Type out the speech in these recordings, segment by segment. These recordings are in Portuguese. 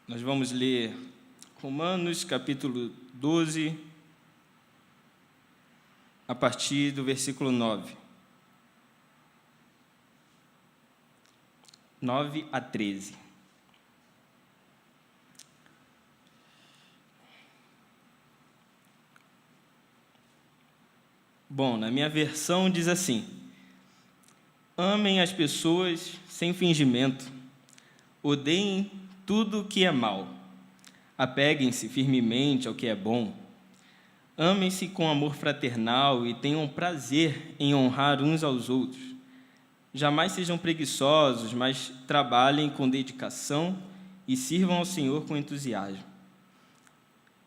Nós vamos ler Romanos, capítulo 12, a partir do versículo 9. 9 a 13. Bom, na minha versão diz assim: amem as pessoas sem fingimento, odeiem tudo o que é mal, apeguem-se firmemente ao que é bom, amem-se com amor fraternal e tenham prazer em honrar uns aos outros. Jamais sejam preguiçosos, mas trabalhem com dedicação e sirvam ao Senhor com entusiasmo.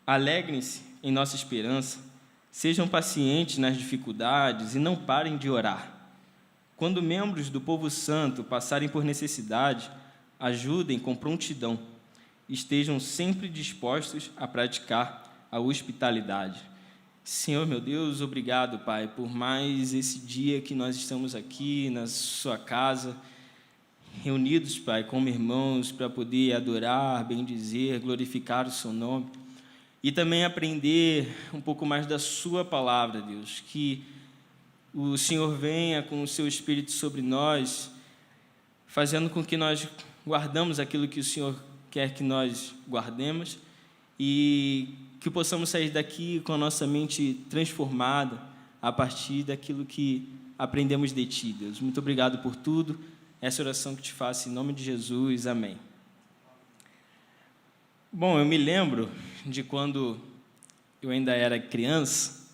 Alegrem-se em nossa esperança, sejam pacientes nas dificuldades e não parem de orar. Quando membros do povo santo passarem por necessidade, ajudem com prontidão. Estejam sempre dispostos a praticar a hospitalidade. Senhor, meu Deus, obrigado, Pai, por mais esse dia que nós estamos aqui na sua casa, reunidos, Pai, como irmãos, para poder adorar, bendizer, glorificar o seu nome e também aprender um pouco mais da sua palavra, Deus, que o Senhor venha com o seu Espírito sobre nós, fazendo com que nós guardamos aquilo que o Senhor quer que nós guardemos e que possamos sair daqui com a nossa mente transformada a partir daquilo que aprendemos de Ti, Deus. Muito obrigado por tudo. Essa oração que te faço em nome de Jesus. Amém. Bom, eu me lembro de quando eu ainda era criança,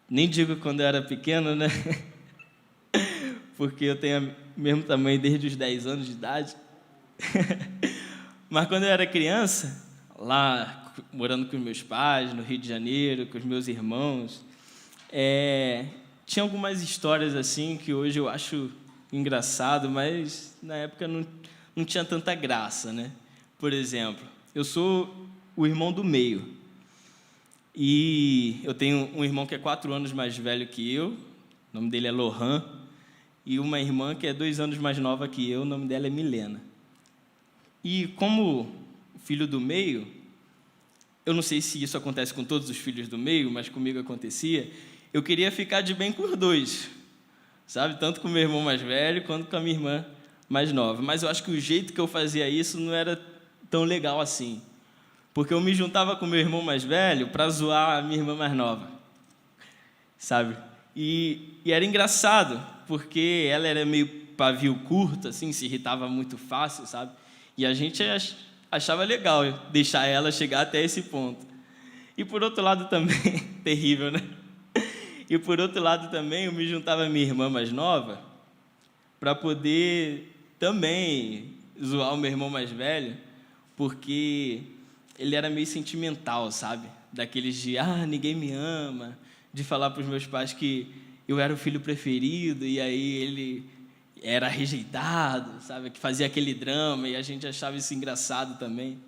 nem digo quando eu era pequeno, né? Porque eu tenho o mesmo tamanho desde os 10 anos de idade. Mas quando eu era criança, lá morando com meus pais, no Rio de Janeiro, com os meus irmãos, tinha algumas histórias assim que hoje eu acho engraçado, mas na época não tinha tanta graça, né? Por exemplo, eu sou o irmão do meio e eu tenho um irmão que é 4 anos mais velho que eu, o nome dele é Lohan, e uma irmã que é 2 anos mais nova que eu, o nome dela é Milena. E como filho do meio, eu não sei se isso acontece com todos os filhos do meio, mas comigo acontecia, eu queria ficar de bem com os dois, sabe? Tanto com o meu irmão mais velho, quanto com a minha irmã mais nova. Mas eu acho que o jeito que eu fazia isso não era tão legal assim, porque eu me juntava com o meu irmão mais velho para zoar a minha irmã mais nova, sabe? E era engraçado, porque ela era meio pavio curto, assim, se irritava muito fácil, sabe? E a gente achava legal deixar ela chegar até esse ponto. E por outro lado também, terrível, né? E por outro lado também, eu me juntava à minha irmã mais nova para poder também zoar o meu irmão mais velho, porque ele era meio sentimental, sabe? Daqueles de, ninguém me ama, de falar para os meus pais que eu era o filho preferido, e aí ele era rejeitado, sabe? Que fazia aquele drama, e a gente achava isso engraçado também.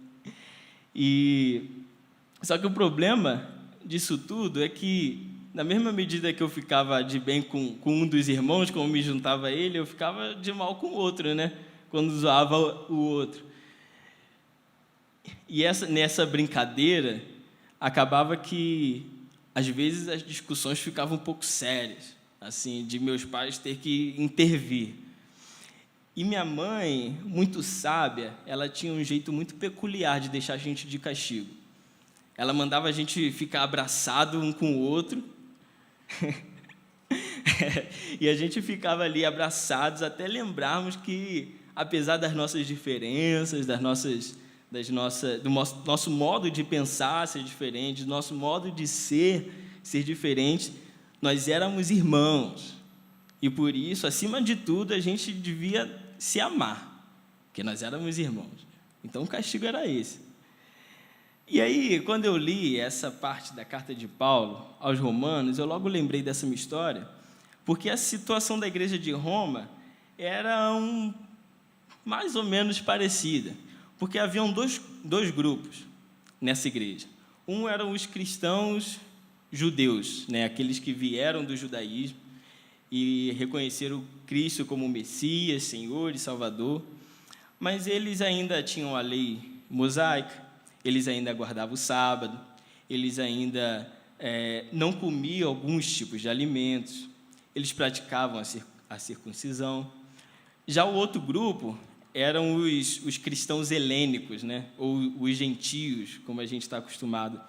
Só que o problema disso tudo é que, na mesma medida que eu ficava de bem com um dos irmãos, como me juntava a ele, eu ficava de mal com o outro, né? Quando zoava o outro. E nessa brincadeira, acabava que, às vezes, as discussões ficavam um pouco sérias, assim, de meus pais ter que intervir. E minha mãe, muito sábia, ela tinha um jeito muito peculiar de deixar a gente de castigo. Ela mandava a gente ficar abraçado um com o outro, e a gente ficava ali abraçados até lembrarmos que, apesar das nossas diferenças, do nosso modo de pensar ser diferente, do nosso modo de ser diferente, nós éramos irmãos. E por isso, acima de tudo, a gente devia se amar, porque nós éramos irmãos. Então o castigo era esse. E aí, quando eu li essa parte da carta de Paulo aos Romanos, eu logo lembrei dessa minha história, porque a situação da igreja de Roma era mais ou menos parecida, porque haviam dois grupos nessa igreja. Um eram os cristãos judeus, né, aqueles que vieram do judaísmo e reconheceram Cristo como Messias, Senhor e Salvador, mas eles ainda tinham a lei mosaica, eles ainda guardavam o sábado, eles ainda não comiam alguns tipos de alimentos, eles praticavam a circuncisão. Já o outro grupo eram os cristãos helênicos, né? Ou os gentios, como a gente está acostumado.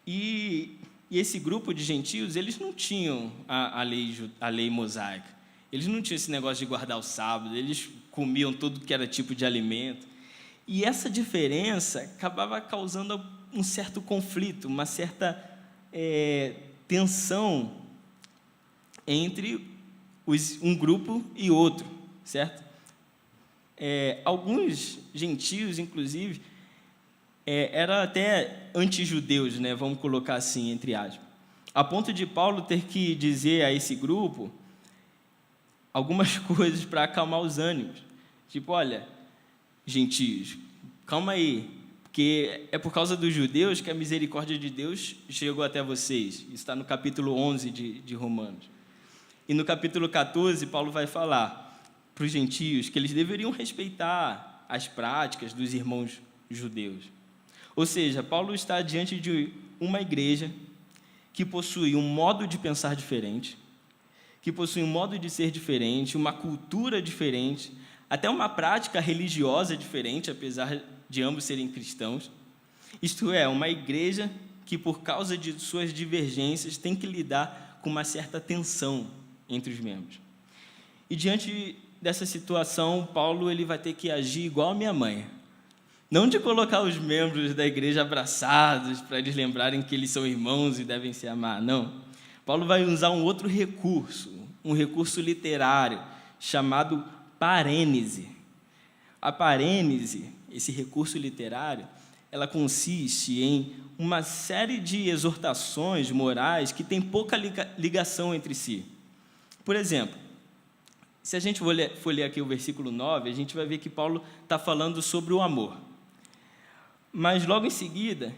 E esse grupo de gentios, eles não tinham a lei mosaica. Eles não tinham esse negócio de guardar o sábado, eles comiam tudo que era tipo de alimento. E essa diferença acabava causando um certo conflito, uma certa tensão entre um grupo e outro, certo? Alguns gentios, inclusive, eram até antijudeus, né? Vamos colocar assim, entre aspas, a ponto de Paulo ter que dizer a esse grupo algumas coisas para acalmar os ânimos. Tipo, olha, gentios, calma aí, porque é por causa dos judeus que a misericórdia de Deus chegou até vocês. Isso está no capítulo 11 de Romanos. E no capítulo 14, Paulo vai falar para os gentios que eles deveriam respeitar as práticas dos irmãos judeus. Ou seja, Paulo está diante de uma igreja que possui um modo de pensar diferente, que possui um modo de ser diferente, uma cultura diferente, até uma prática religiosa diferente, apesar de ambos serem cristãos. Isto é, uma igreja que, por causa de suas divergências, tem que lidar com uma certa tensão entre os membros. E diante dessa situação, Paulo ele vai ter que agir igual a minha mãe. Não de colocar os membros da igreja abraçados para eles lembrarem que eles são irmãos e devem se amar, não. Paulo vai usar um outro recurso, um recurso literário, chamado parênese. A parênese, esse recurso literário, ela consiste em uma série de exortações morais que têm pouca ligação entre si. Por exemplo, se a gente for ler aqui o versículo 9, a gente vai ver que Paulo está falando sobre o amor. Mas, logo em seguida,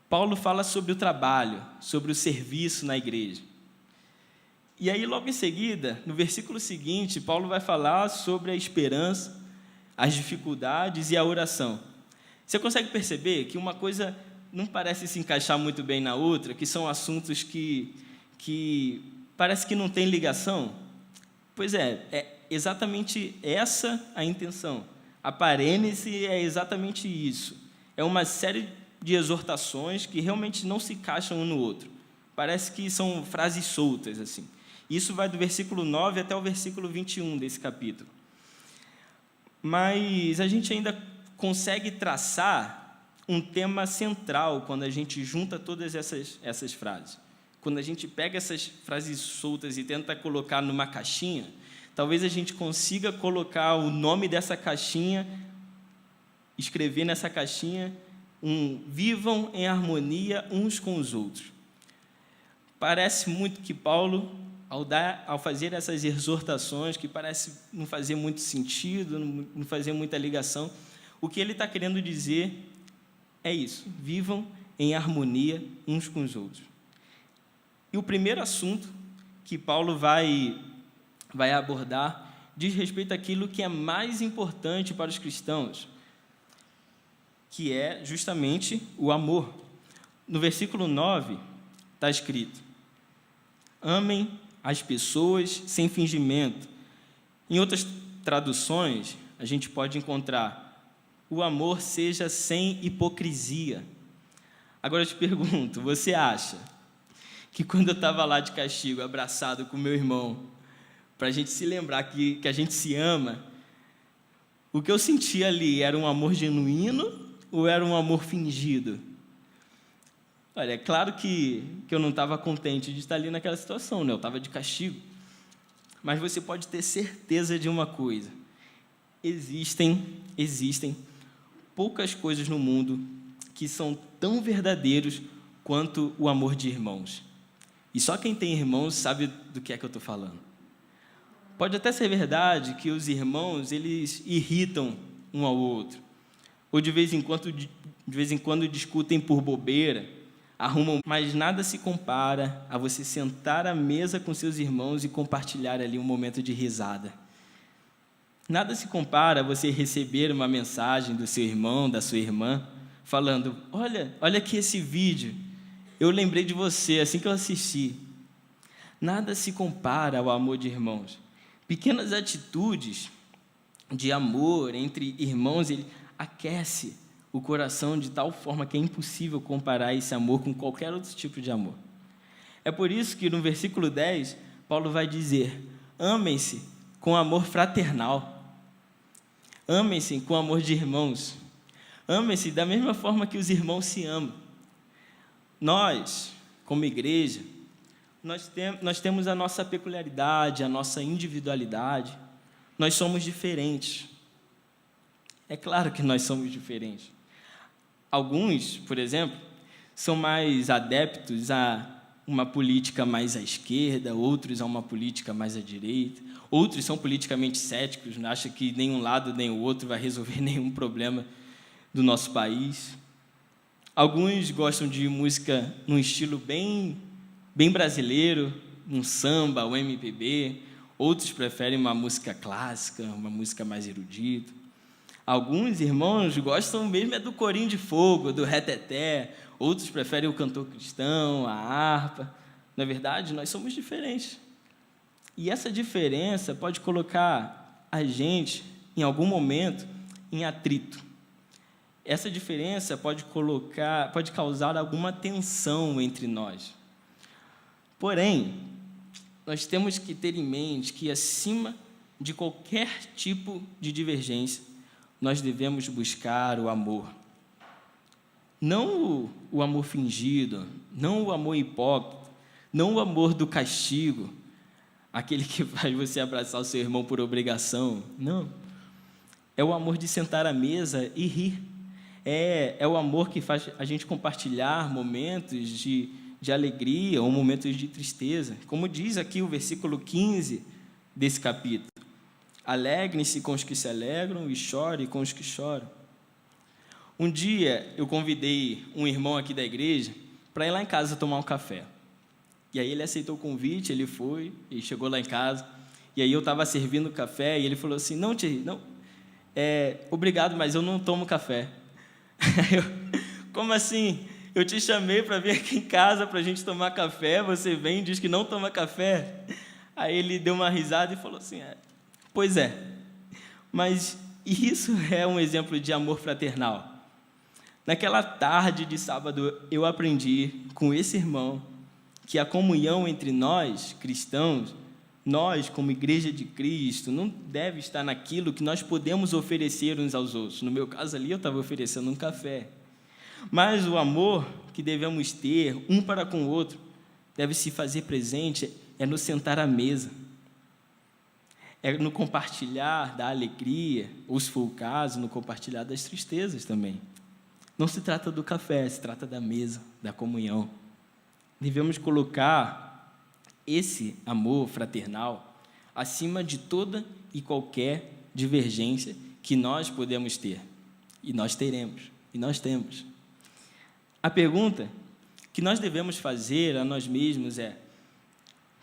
Paulo fala sobre o trabalho, sobre o serviço na igreja. E aí, logo em seguida, no versículo seguinte, Paulo vai falar sobre a esperança, as dificuldades e a oração. Você consegue perceber que uma coisa não parece se encaixar muito bem na outra, que são assuntos que parece que não tem ligação? Pois é exatamente essa a intenção. A parênese é exatamente isso. É uma série de exortações que realmente não se encaixam um no outro. Parece que são frases soltas, assim. Isso vai do versículo 9 até o versículo 21 desse capítulo. Mas a gente ainda consegue traçar um tema central quando a gente junta todas essas frases. Quando a gente pega essas frases soltas e tenta colocar numa caixinha, talvez a gente consiga colocar o nome dessa caixinha, escrever nessa caixinha, vivam em harmonia uns com os outros. Parece muito que Paulo, ao fazer essas exortações, que parece não fazer muito sentido, não fazer muita ligação, o que ele está querendo dizer é isso: vivam em harmonia uns com os outros. E o primeiro assunto que Paulo vai abordar diz respeito àquilo que é mais importante para os cristãos, que é justamente o amor. No versículo 9 está escrito: amem as pessoas sem fingimento. Em outras traduções, a gente pode encontrar: o amor seja sem hipocrisia. Agora eu te pergunto, você acha que quando eu estava lá de castigo, abraçado com meu irmão, para a gente se lembrar que a gente se ama, o que eu sentia ali era um amor genuíno ou era um amor fingido? Olha, é claro que eu não estava contente de estar ali naquela situação, né? Eu estava de castigo. Mas você pode ter certeza de uma coisa: existem poucas coisas no mundo que são tão verdadeiros quanto o amor de irmãos. E só quem tem irmãos sabe do que é que eu estou falando. Pode até ser verdade que os irmãos, eles irritam um ao outro, ou de vez em quando discutem por bobeira, arrumam, mas nada se compara a você sentar à mesa com seus irmãos e compartilhar ali um momento de risada. Nada se compara a você receber uma mensagem do seu irmão, da sua irmã, falando: olha aqui esse vídeo, eu lembrei de você assim que eu assisti. Nada se compara ao amor de irmãos. Pequenas atitudes de amor entre irmãos, ele aquece o coração de tal forma que é impossível comparar esse amor com qualquer outro tipo de amor. É por isso que no versículo 10, Paulo vai dizer: amem-se com amor fraternal. Amem-se com amor de irmãos. Amem-se da mesma forma que os irmãos se amam. Nós, como igreja, nós temos a nossa peculiaridade, a nossa individualidade. Nós somos diferentes. É claro que nós somos diferentes. Alguns, por exemplo, são mais adeptos a uma política mais à esquerda, outros a uma política mais à direita, outros são politicamente céticos, não acham que nenhum lado nem o outro vai resolver nenhum problema do nosso país. Alguns gostam de música num estilo bem brasileiro, um samba, um MPB, outros preferem uma música clássica, uma música mais erudita. Alguns irmãos gostam mesmo do corinho de fogo, do reteté, outros preferem o cantor cristão, a harpa. Na verdade, nós somos diferentes. E essa diferença pode colocar a gente, em algum momento, em atrito. Essa diferença pode causar alguma tensão entre nós. Porém, nós temos que ter em mente que, acima de qualquer tipo de divergência, nós devemos buscar o amor. Não o amor fingido, não o amor hipócrita, não o amor do castigo, aquele que faz você abraçar o seu irmão por obrigação. Não. É o amor de sentar à mesa e rir. É o amor que faz a gente compartilhar momentos de alegria ou momentos de tristeza. Como diz aqui o versículo 15 desse capítulo: alegrem-se com os que se alegram e chorem com os que choram. Um dia eu convidei um irmão aqui da igreja para ir lá em casa tomar um café. E aí ele aceitou o convite, ele foi, e chegou lá em casa. E aí eu estava servindo café e ele falou assim: não, Thierry, não, obrigado, mas eu não tomo café. Como assim? Eu te chamei para vir aqui em casa para a gente tomar café, você vem e diz que não toma café? Aí ele deu uma risada e falou assim: pois é, mas isso é um exemplo de amor fraternal. Naquela tarde de sábado, eu aprendi com esse irmão que a comunhão entre nós, cristãos, nós, como igreja de Cristo, não deve estar naquilo que nós podemos oferecer uns aos outros. No meu caso ali, eu estava oferecendo um café. Mas o amor que devemos ter um para com o outro deve se fazer presente no sentar à mesa, no compartilhar da alegria, ou se for o caso, no compartilhar das tristezas também. Não se trata do café, se trata da mesa, da comunhão. Devemos colocar esse amor fraternal acima de toda e qualquer divergência que nós podemos ter. E nós teremos, e nós temos. A pergunta que nós devemos fazer a nós mesmos é: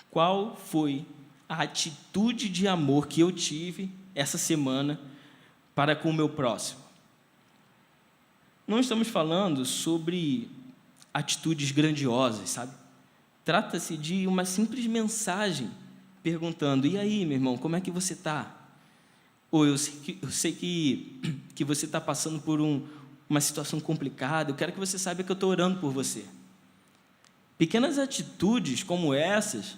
qual foi a atitude de amor que eu tive essa semana para com o meu próximo? Não estamos falando sobre atitudes grandiosas, sabe? Trata-se de uma simples mensagem perguntando: e aí, meu irmão, como é que você está? Ou eu sei que você está passando por uma situação complicada, eu quero que você saiba que eu estou orando por você. Pequenas atitudes como essas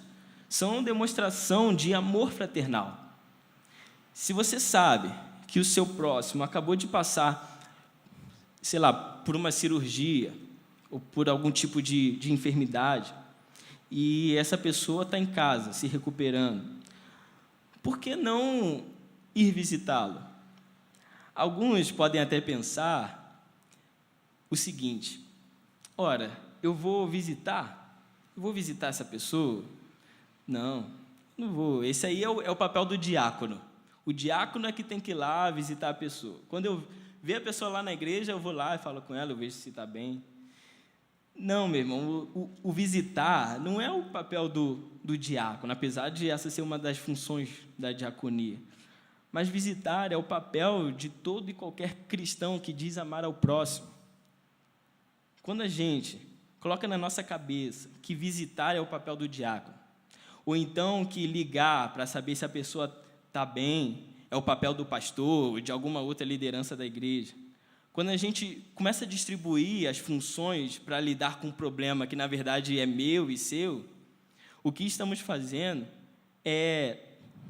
são demonstração de amor fraternal. Se você sabe que o seu próximo acabou de passar, sei lá, por uma cirurgia ou por algum tipo de enfermidade, e essa pessoa está em casa, se recuperando, por que não ir visitá-lo? Alguns podem até pensar o seguinte: ora, eu vou visitar essa pessoa? Não vou. Esse aí é o papel do diácono. O diácono é que tem que ir lá visitar a pessoa. Quando eu ver a pessoa lá na igreja, eu vou lá e falo com ela, eu vejo se está bem. Não, meu irmão, o visitar não é o papel do diácono, apesar de essa ser uma das funções da diaconia. mas visitar é o papel de todo e qualquer cristão que diz amar ao próximo. Quando a gente coloca na nossa cabeça que visitar é o papel do diácono, ou então que ligar para saber se a pessoa está bem é o papel do pastor ou de alguma outra liderança da igreja, quando a gente começa a distribuir as funções para lidar com um problema que, na verdade, é meu e seu, o que estamos fazendo é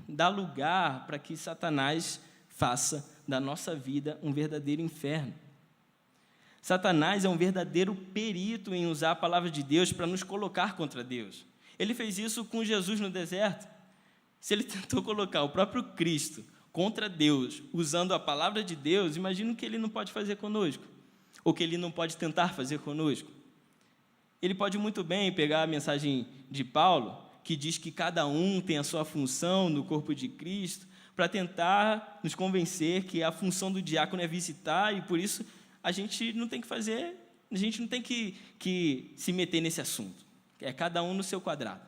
dar lugar para que Satanás faça da nossa vida um verdadeiro inferno. Satanás é um verdadeiro perito em usar a palavra de Deus para nos colocar contra Deus. Ele fez isso com Jesus no deserto. Se ele tentou colocar o próprio Cristo contra Deus, usando a palavra de Deus, imagina o que ele não pode fazer conosco, ou que ele não pode tentar fazer conosco. Ele pode muito bem pegar a mensagem de Paulo, que diz que cada um tem a sua função no corpo de Cristo, para tentar nos convencer que a função do diácono é visitar, e por isso a gente não tem que fazer, a gente não tem que se meter nesse assunto. É cada um no seu quadrado.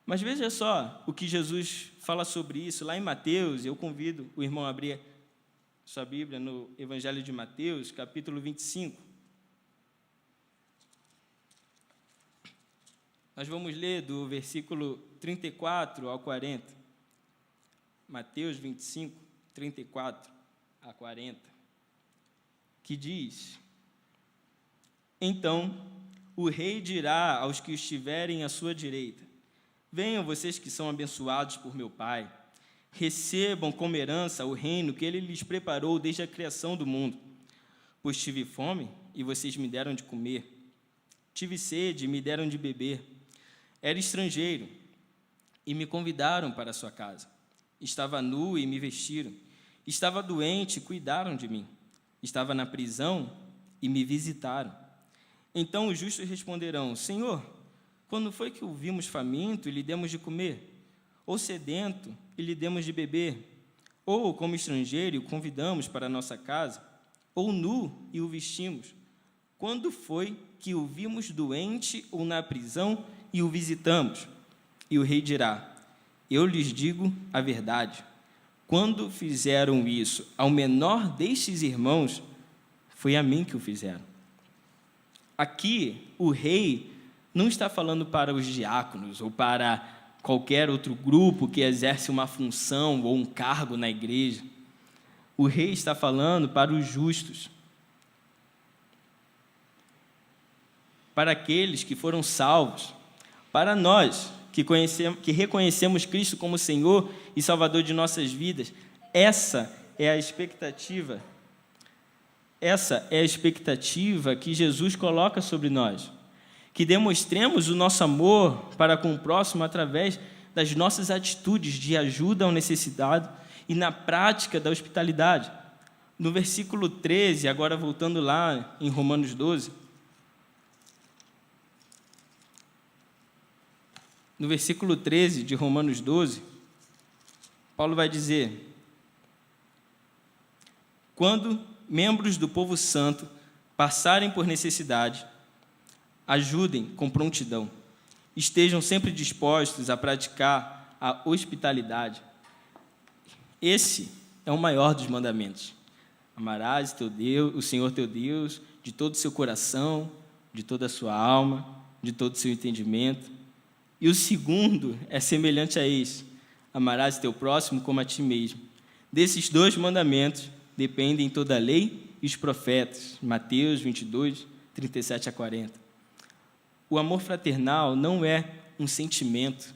Mas veja só o que Jesus fala sobre isso lá em Mateus. Eu convido o irmão a abrir sua Bíblia no Evangelho de Mateus, capítulo 25. Nós vamos ler do versículo 34 ao 40. Mateus 25, 34 a 40. Que diz: Então o rei dirá aos que estiverem à sua direita: Venham vocês que são abençoados por meu Pai, recebam como herança o reino que ele lhes preparou desde a criação do mundo. Pois tive fome e vocês me deram de comer, tive sede e me deram de beber, era estrangeiro e me convidaram para a sua casa, estava nu e me vestiram, estava doente e cuidaram de mim, estava na prisão e me visitaram. Então os justos responderão: Senhor, quando foi que o vimos faminto e lhe demos de comer? Ou sedento e lhe demos de beber? Ou como estrangeiro e o convidamos para a nossa casa? Ou nu e o vestimos? Quando foi que o vimos doente ou na prisão e o visitamos? E o rei dirá: Eu lhes digo a verdade. Quando fizeram isso ao menor destes irmãos, foi a mim que o fizeram. Aqui, o rei não está falando para os diáconos ou para qualquer outro grupo que exerce uma função ou um cargo na igreja. O rei está falando para os justos, para aqueles que foram salvos, para nós que reconhecemos Cristo como Senhor e Salvador de nossas vidas. Essa é a expectativa que Jesus coloca sobre nós, que demonstremos o nosso amor para com o próximo através das nossas atitudes de ajuda ao necessitado e na prática da hospitalidade. No versículo 13, agora voltando lá em Romanos 12, no versículo 13 de Romanos 12, Paulo vai dizer: Quando membros do povo santo passarem por necessidade, ajudem com prontidão, estejam sempre dispostos a praticar a hospitalidade. Esse é o maior dos mandamentos. Amarás teu Deus, o Senhor teu Deus, de todo o seu coração, de toda a sua alma, de todo o seu entendimento. E o segundo é semelhante a esse: amarás teu próximo como a ti mesmo. Desses dois mandamentos dependem toda a lei e os profetas. Mateus 22, 37 a 40. O amor fraternal não é um sentimento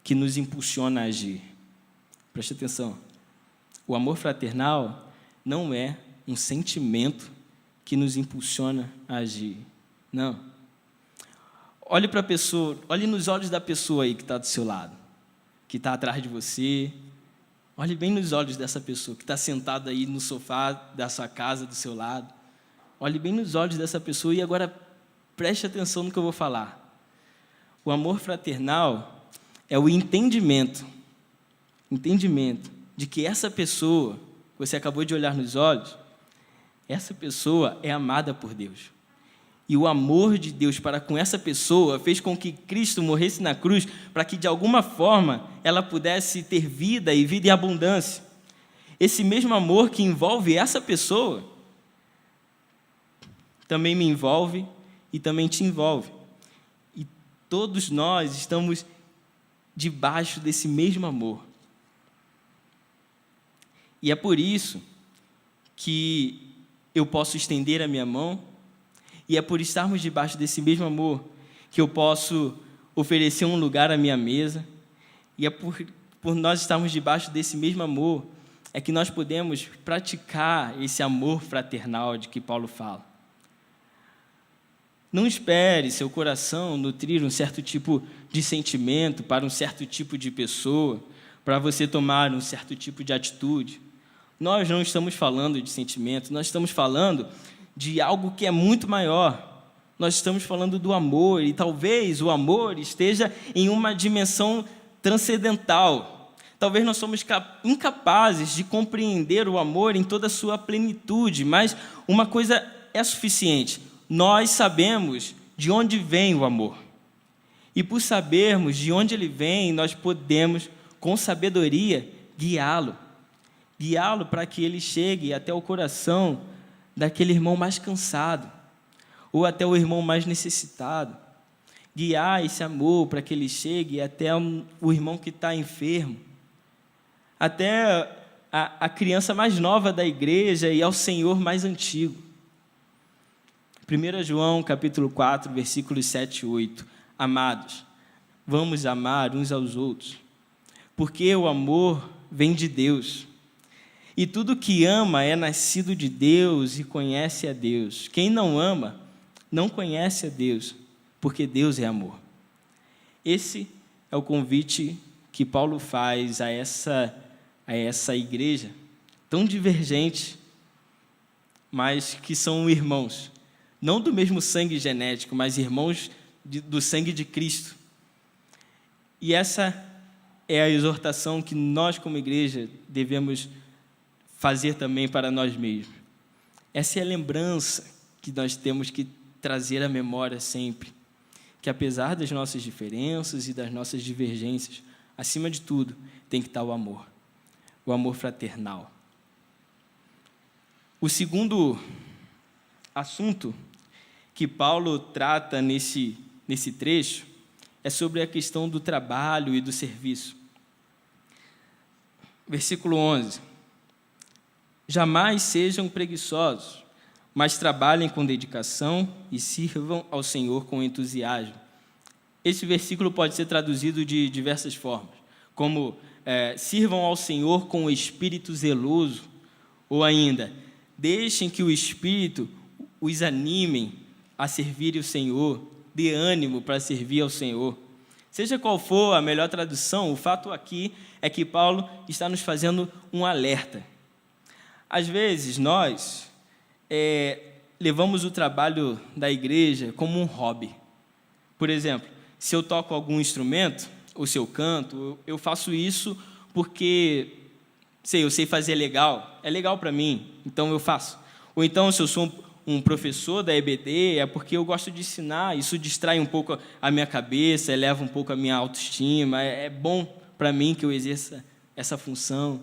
que nos impulsiona a agir. Preste atenção. O amor fraternal não é um sentimento que nos impulsiona a agir. Não. Olhe para a pessoa, olhe nos olhos da pessoa aí que está do seu lado, que está atrás de você. Olhe bem nos olhos dessa pessoa que está sentada aí no sofá da sua casa, do seu lado. Olhe bem nos olhos dessa pessoa e agora preste atenção no que eu vou falar. O amor fraternal é o entendimento de que essa pessoa que você acabou de olhar nos olhos, essa pessoa é amada por Deus. E o amor de Deus para com essa pessoa fez com que Cristo morresse na cruz para que, de alguma forma, ela pudesse ter vida e vida em abundância. Esse mesmo amor que envolve essa pessoa também me envolve e também te envolve. E todos nós estamos debaixo desse mesmo amor. E é por isso que eu posso estender a minha mão, e é por estarmos debaixo desse mesmo amor que eu posso oferecer um lugar à minha mesa, e é por nós estarmos debaixo desse mesmo amor é que nós podemos praticar esse amor fraternal de que Paulo fala. Não espere seu coração nutrir um certo tipo de sentimento para um certo tipo de pessoa, para você tomar um certo tipo de atitude. Nós não estamos falando de sentimento, nós estamos falando de algo que é muito maior. Nós estamos falando do amor, e talvez o amor esteja em uma dimensão transcendental. Talvez nós somos incapazes de compreender o amor em toda a sua plenitude, mas uma coisa é suficiente: nós sabemos de onde vem o amor. E por sabermos de onde ele vem, nós podemos, com sabedoria, guiá-lo para que ele chegue até o coração daquele irmão mais cansado, ou até o irmão mais necessitado. Guiar esse amor para que ele chegue até o irmão que está enfermo, até a criança mais nova da igreja e ao Senhor mais antigo. 1 João, capítulo 4, versículos 7 e 8. Amados, vamos amar uns aos outros, porque o amor vem de Deus. E tudo que ama é nascido de Deus e conhece a Deus. Quem não ama, não conhece a Deus, porque Deus é amor. Esse é o convite que Paulo faz a essa igreja tão divergente, mas que são irmãos, não do mesmo sangue genético, mas irmãos do sangue de Cristo. E essa é a exortação que nós, como igreja, devemos fazer também para nós mesmos. Essa é a lembrança que nós temos que trazer à memória sempre, que apesar das nossas diferenças e das nossas divergências, acima de tudo, tem que estar o amor fraternal. O segundo assunto que Paulo trata nesse trecho é sobre a questão do trabalho e do serviço. Versículo 11. Jamais sejam preguiçosos, mas trabalhem com dedicação e sirvam ao Senhor com entusiasmo. Esse versículo pode ser traduzido de diversas formas, como sirvam ao Senhor com o espírito zeloso, ou ainda, deixem que o Espírito os animem a servir o Senhor, dê ânimo para servir ao Senhor. Seja qual for a melhor tradução, o fato aqui é que Paulo está nos fazendo um alerta. Às vezes, nós levamos o trabalho da igreja como um hobby. Por exemplo, se eu toco algum instrumento, ou se eu canto, eu faço isso porque, eu sei fazer legal, é legal para mim, então eu faço. Ou então, se eu sou um professor da EBD, é porque eu gosto de ensinar, isso distrai um pouco a minha cabeça, eleva um pouco a minha autoestima, é bom para mim que eu exerça essa função.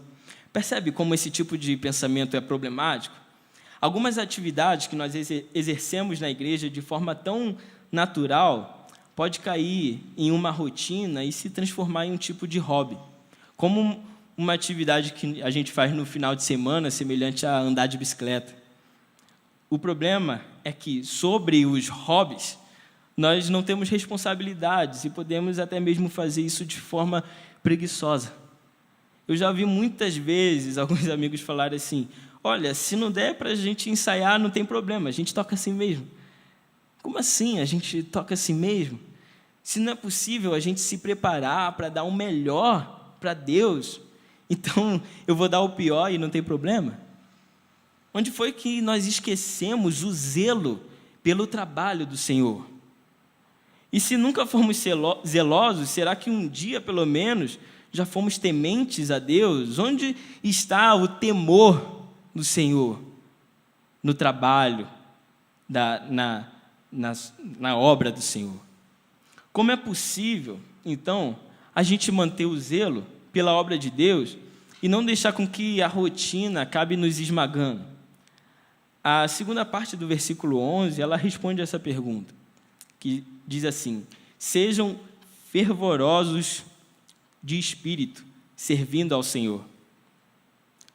Percebe como esse tipo de pensamento é problemático? Algumas atividades que nós exercemos na igreja de forma tão natural pode cair em uma rotina e se transformar em um tipo de hobby, como uma atividade que a gente faz no final de semana, semelhante a andar de bicicleta. O problema é que, sobre os hobbies, nós não temos responsabilidades e podemos até mesmo fazer isso de forma preguiçosa. Eu já ouvi muitas vezes alguns amigos falarem assim: olha, se não der para a gente ensaiar, não tem problema, a gente toca assim mesmo. Como assim a gente toca assim mesmo? Se não é possível a gente se preparar para dar o melhor para Deus, então eu vou dar o pior e não tem problema? Onde foi que nós esquecemos o zelo pelo trabalho do Senhor? E se nunca formos zelosos, será que um dia, pelo menos, já fomos tementes a Deus? Onde está o temor do Senhor? No trabalho, na obra do Senhor. Como é possível, então, a gente manter o zelo pela obra de Deus e não deixar com que a rotina acabe nos esmagando? A segunda parte do versículo 11, ela responde essa pergunta, que diz assim: sejam fervorosos de espírito, servindo ao Senhor.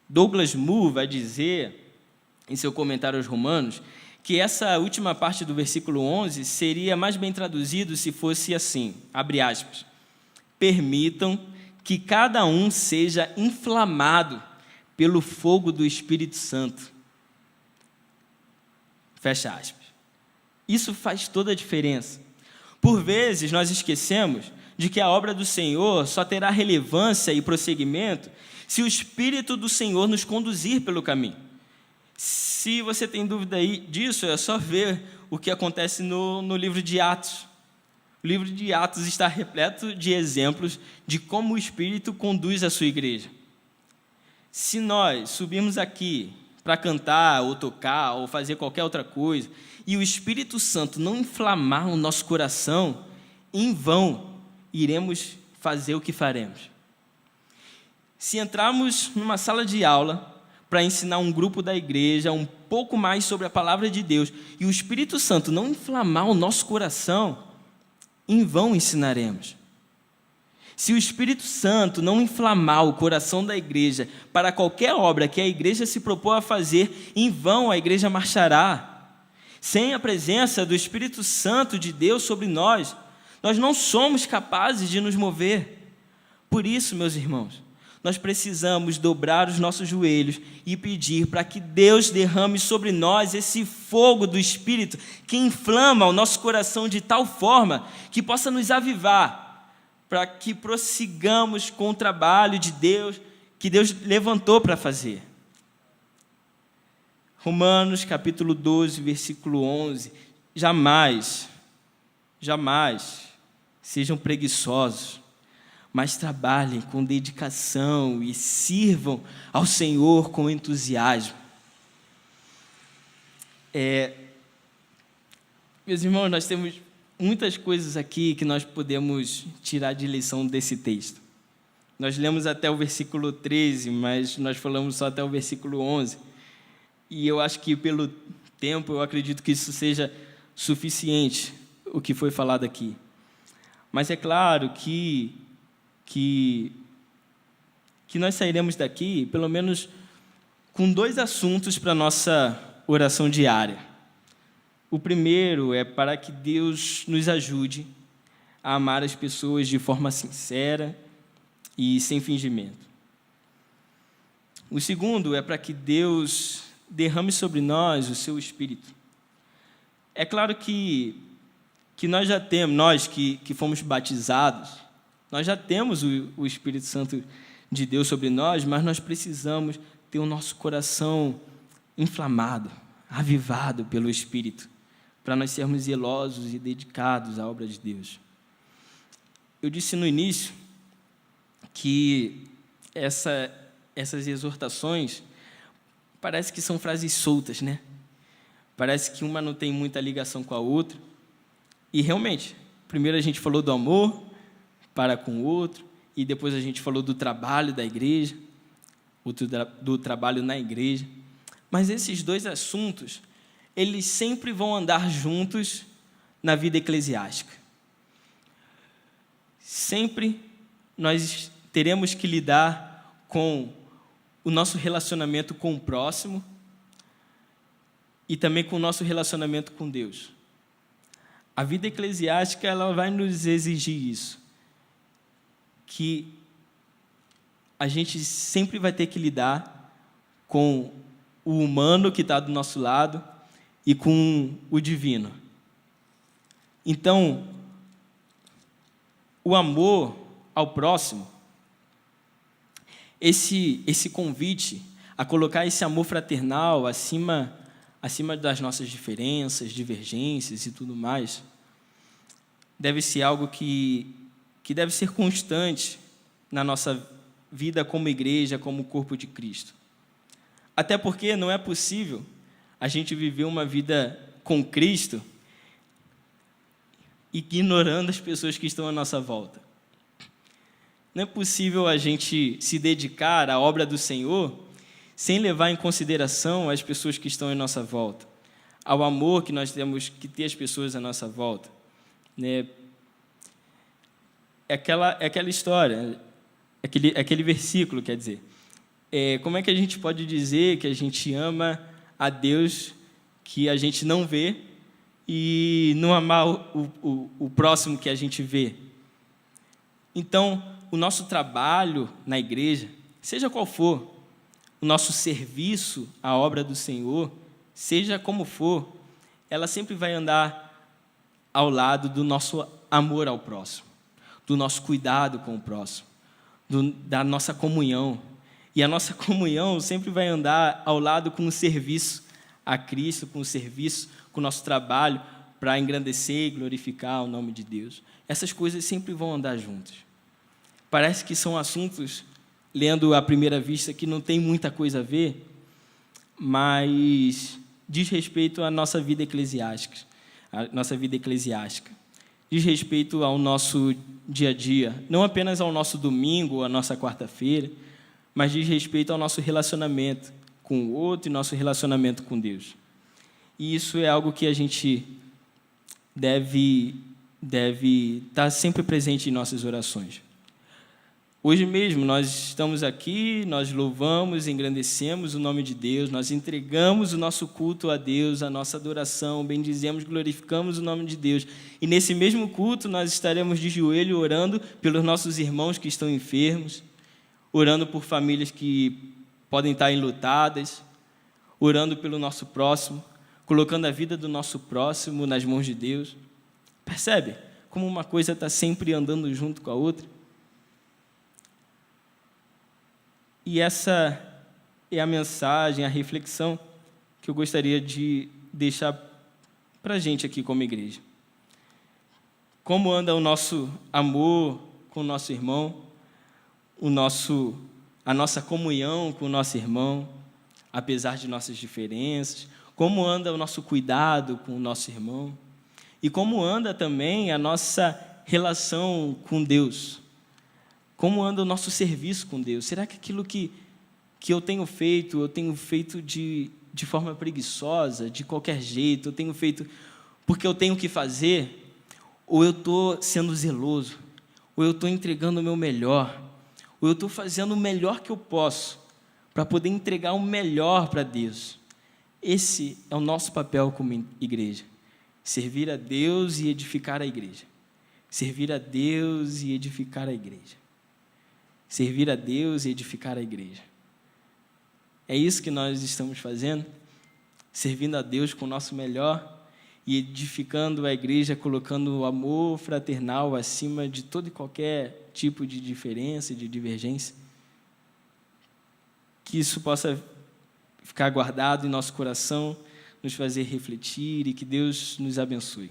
Douglas Moo vai dizer, em seu comentário aos Romanos, que essa última parte do versículo 11 seria mais bem traduzido se fosse assim, abre aspas, permitam que cada um seja inflamado pelo fogo do Espírito Santo. Fecha aspas. Isso faz toda a diferença. Por vezes, nós esquecemos de que a obra do Senhor só terá relevância e prosseguimento se o Espírito do Senhor nos conduzir pelo caminho. Se você tem dúvida aí disso, é só ver o que acontece no livro de Atos. O livro de Atos está repleto de exemplos de como o Espírito conduz a sua igreja. Se nós subirmos aqui para cantar, ou tocar, ou fazer qualquer outra coisa, e o Espírito Santo não inflamar o nosso coração, em vão iremos fazer o que faremos. Se entrarmos numa sala de aula para ensinar um grupo da igreja um pouco mais sobre a palavra de Deus, e o Espírito Santo não inflamar o nosso coração, em vão ensinaremos. Se o Espírito Santo não inflamar o coração da igreja para qualquer obra que a igreja se propor a fazer, em vão a igreja marchará. Sem a presença do Espírito Santo de Deus sobre nós não somos capazes de nos mover. Por isso, meus irmãos, nós precisamos dobrar os nossos joelhos e pedir para que Deus derrame sobre nós esse fogo do Espírito que inflama o nosso coração de tal forma que possa nos avivar, para que prossigamos com o trabalho de Deus, que Deus levantou para fazer. Romanos capítulo 12, versículo 11, jamais sejam preguiçosos, mas trabalhem com dedicação e sirvam ao Senhor com entusiasmo. Meus irmãos, nós temos muitas coisas aqui que nós podemos tirar de lição desse texto. Nós lemos até o versículo 13, mas nós falamos só até o versículo 11. E eu acho que pelo tempo, eu acredito que isso seja suficiente, o que foi falado aqui. Mas é claro que nós sairemos daqui, pelo menos, com 2 assuntos para a nossa oração diária. O primeiro é para que Deus nos ajude a amar as pessoas de forma sincera e sem fingimento. O segundo é para que Deus derrame sobre nós o seu Espírito. É claro que nós já temos, nós que fomos batizados, nós já temos o Espírito Santo de Deus sobre nós, mas nós precisamos ter o nosso coração inflamado, avivado pelo Espírito, para nós sermos zelosos e dedicados à obra de Deus. Eu disse no início que essas exortações parece que são frases soltas, né? Parece que uma não tem muita ligação com a outra. E realmente, primeiro a gente falou do amor para com o outro, e depois a gente falou do trabalho da igreja, do trabalho na igreja. Mas esses 2 assuntos, eles sempre vão andar juntos na vida eclesiástica. Sempre nós teremos que lidar com o nosso relacionamento com o próximo e também com o nosso relacionamento com Deus. A vida eclesiástica, ela vai nos exigir isso, que a gente sempre vai ter que lidar com o humano que está do nosso lado e com o divino. Então, o amor ao próximo, esse convite a colocar esse amor fraternal acima das nossas diferenças, divergências e tudo mais, deve ser algo que deve ser constante na nossa vida como igreja, como corpo de Cristo. Até porque não é possível a gente viver uma vida com Cristo ignorando as pessoas que estão à nossa volta. Não é possível a gente se dedicar à obra do Senhor sem levar em consideração as pessoas que estão em nossa volta, ao amor que nós temos que ter as pessoas à nossa volta. Né? É aquela história, aquele versículo, quer dizer. Como é que a gente pode dizer que a gente ama a Deus que a gente não vê e não amar o próximo que a gente vê? Então, o nosso trabalho na igreja, seja qual for, o nosso serviço à obra do Senhor, seja como for, ela sempre vai andar ao lado do nosso amor ao próximo, do nosso cuidado com o próximo, da nossa comunhão. E a nossa comunhão sempre vai andar ao lado com o serviço a Cristo, com o serviço, com o nosso trabalho para engrandecer e glorificar o nome de Deus. Essas coisas sempre vão andar juntas. Parece que são assuntos, lendo à primeira vista, que não tem muita coisa a ver, mas diz respeito à nossa vida eclesiástica. Diz respeito ao nosso dia a dia, não apenas ao nosso domingo, à nossa quarta-feira, mas diz respeito ao nosso relacionamento com o outro e nosso relacionamento com Deus. E isso é algo que a gente deve estar sempre presente em nossas orações. Hoje mesmo nós estamos aqui, nós louvamos, engrandecemos o nome de Deus, nós entregamos o nosso culto a Deus, a nossa adoração, bendizemos, glorificamos o nome de Deus. E nesse mesmo culto nós estaremos de joelho orando pelos nossos irmãos que estão enfermos, orando por famílias que podem estar enlutadas, orando pelo nosso próximo, colocando a vida do nosso próximo nas mãos de Deus. Percebe como uma coisa está sempre andando junto com a outra? E essa é a mensagem, a reflexão que eu gostaria de deixar para a gente aqui como igreja. Como anda o nosso amor com o nosso irmão, a nossa comunhão com o nosso irmão, apesar de nossas diferenças, como anda o nosso cuidado com o nosso irmão, e como anda também a nossa relação com Deus. Como anda o nosso serviço com Deus? Será que aquilo que eu tenho feito de forma preguiçosa, de qualquer jeito, eu tenho feito porque eu tenho que fazer? Ou eu estou sendo zeloso? Ou eu estou entregando o meu melhor? Ou eu estou fazendo o melhor que eu posso para poder entregar o melhor para Deus? Esse é o nosso papel como igreja. Servir a Deus e edificar a igreja. Servir a Deus e edificar a igreja. Servir a Deus e edificar a igreja. É isso que nós estamos fazendo, servindo a Deus com o nosso melhor e edificando a igreja, colocando o amor fraternal acima de todo e qualquer tipo de diferença, de divergência. Que isso possa ficar guardado em nosso coração, nos fazer refletir e que Deus nos abençoe.